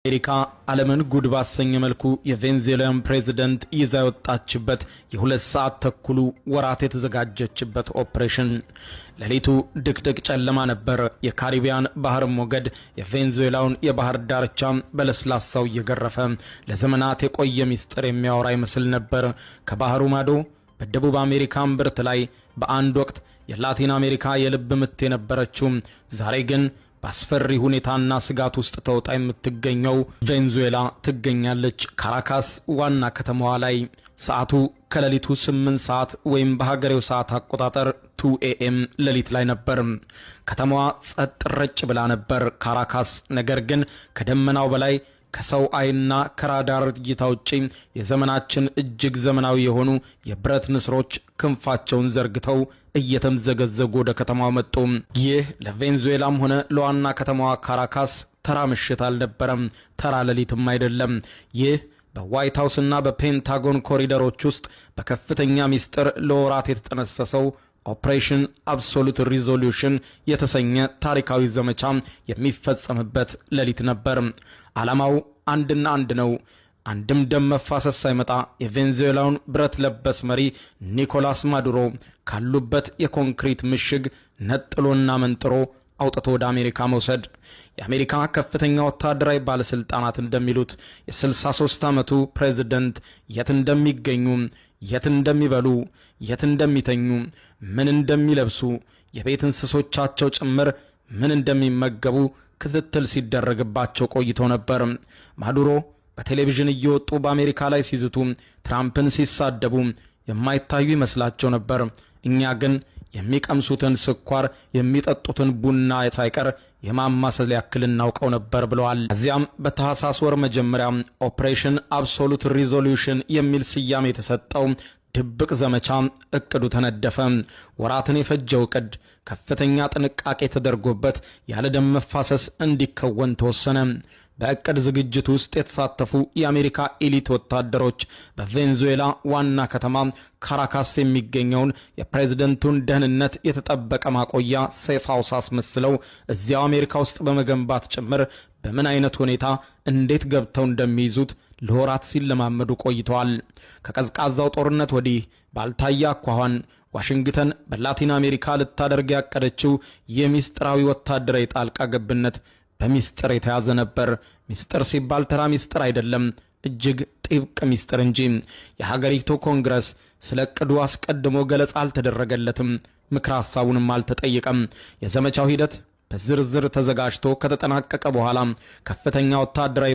አሜሪካ ዓለምን ጉድ ባሰኘ መልኩ የቬንዙዌላን ፕሬዝዳንት ይዛ የወጣችበት የ2 ሰዓት ተኩሉ ወራት የተዘጋጀችበት ኦፕሬሽን ሌሊቱ ድቅድቅ ጨለማ ነበር። የካሪቢያን ባህር ሞገድ የቬንዙዌላውን የባህር ዳርቻ በለስላሳው እየገረፈ ለዘመናት የቆየ ሚስጥር የሚያወራ ይመስል ነበር። ከባህሩ ማዶ በደቡብ አሜሪካ እምብርት ላይ በአንድ ወቅት የላቲን አሜሪካ የልብ ምት የነበረችው ዛሬ ግን በአስፈሪ ሁኔታና ስጋት ውስጥ ተውጣ የምትገኘው ቬንዙዌላ ትገኛለች። ካራካስ ዋና ከተማዋ ላይ ሰዓቱ ከሌሊቱ 8 ሰዓት ወይም በሀገሬው ሰዓት አቆጣጠር 2 AM ሌሊት ላይ ነበር። ከተማዋ ጸጥ ረጭ ብላ ነበር ካራካስ። ነገር ግን ከደመናው በላይ ከሰው አይና ከራዳር እይታ ውጪ የዘመናችን እጅግ ዘመናዊ የሆኑ የብረት ንስሮች ክንፋቸውን ዘርግተው እየተምዘገዘጉ ወደ ከተማው መጡ። ይህ ለቬንዙዌላም ሆነ ለዋና ከተማዋ ካራካስ ተራ ምሽት አልነበረም፣ ተራ ሌሊትም አይደለም። ይህ በዋይት ሃውስና በፔንታጎን ኮሪደሮች ውስጥ በከፍተኛ ሚስጥር ለወራት የተጠነሰሰው ኦፕሬሽን አብሶሉት ሪዞሉሽን የተሰኘ ታሪካዊ ዘመቻ የሚፈጸምበት ሌሊት ነበር። ዓላማው አንድና አንድ ነው። አንድም ደም መፋሰስ ሳይመጣ የቬንዙዌላውን ብረት ለበስ መሪ ኒኮላስ ማዱሮ ካሉበት የኮንክሪት ምሽግ ነጥሎና መንጥሮ አውጥቶ ወደ አሜሪካ መውሰድ። የአሜሪካ ከፍተኛ ወታደራዊ ባለስልጣናት እንደሚሉት የ63 ዓመቱ ፕሬዝዳንት የት እንደሚገኙ፣ የት እንደሚበሉ፣ የት እንደሚተኙ፣ ምን እንደሚለብሱ፣ የቤት እንስሶቻቸው ጭምር ምን እንደሚመገቡ ክትትል ሲደረግባቸው ቆይቶ ነበር። ማዱሮ በቴሌቪዥን እየወጡ በአሜሪካ ላይ ሲዝቱ፣ ትራምፕን ሲሳደቡ የማይታዩ ይመስላቸው ነበር። እኛ ግን የሚቀምሱትን ስኳር የሚጠጡትን ቡና ሳይቀር የማማሰል ያክል እናውቀው ነበር ብለዋል። እዚያም በታህሳስ ወር መጀመሪያ ኦፕሬሽን አብሶሉት ሪዞሉሽን የሚል ስያሜ የተሰጠው ድብቅ ዘመቻ እቅዱ ተነደፈ። ወራትን የፈጀው እቅድ ከፍተኛ ጥንቃቄ ተደርጎበት ያለ ደም መፋሰስ እንዲከወን ተወሰነ። በእቅድ ዝግጅት ውስጥ የተሳተፉ የአሜሪካ ኤሊት ወታደሮች በቬንዙዌላ ዋና ከተማ ካራካስ የሚገኘውን የፕሬዝደንቱን ደህንነት የተጠበቀ ማቆያ ሴፍ ሃውስ አስመስለው እዚያው አሜሪካ ውስጥ በመገንባት ጭምር በምን አይነት ሁኔታ እንዴት ገብተው እንደሚይዙት ለወራት ሲለማመዱ ቆይተዋል። ከቀዝቃዛው ጦርነት ወዲህ ባልታየ አኳኋን ዋሽንግተን በላቲን አሜሪካ ልታደርግ ያቀደችው የሚስጥራዊ ወታደራዊ ጣልቃ ገብነት በሚስጥር የተያዘ ነበር። ሚስጥር ሲባል ተራ ሚስጥር አይደለም፣ እጅግ ጥብቅ ሚስጥር እንጂ። የሀገሪቱ ኮንግረስ ስለ ዕቅዱ አስቀድሞ ገለጻ አልተደረገለትም፣ ምክረ ሐሳቡንም አልተጠየቀም። የዘመቻው ሂደት በዝርዝር ተዘጋጅቶ ከተጠናቀቀ በኋላ ከፍተኛ ወታደራዊ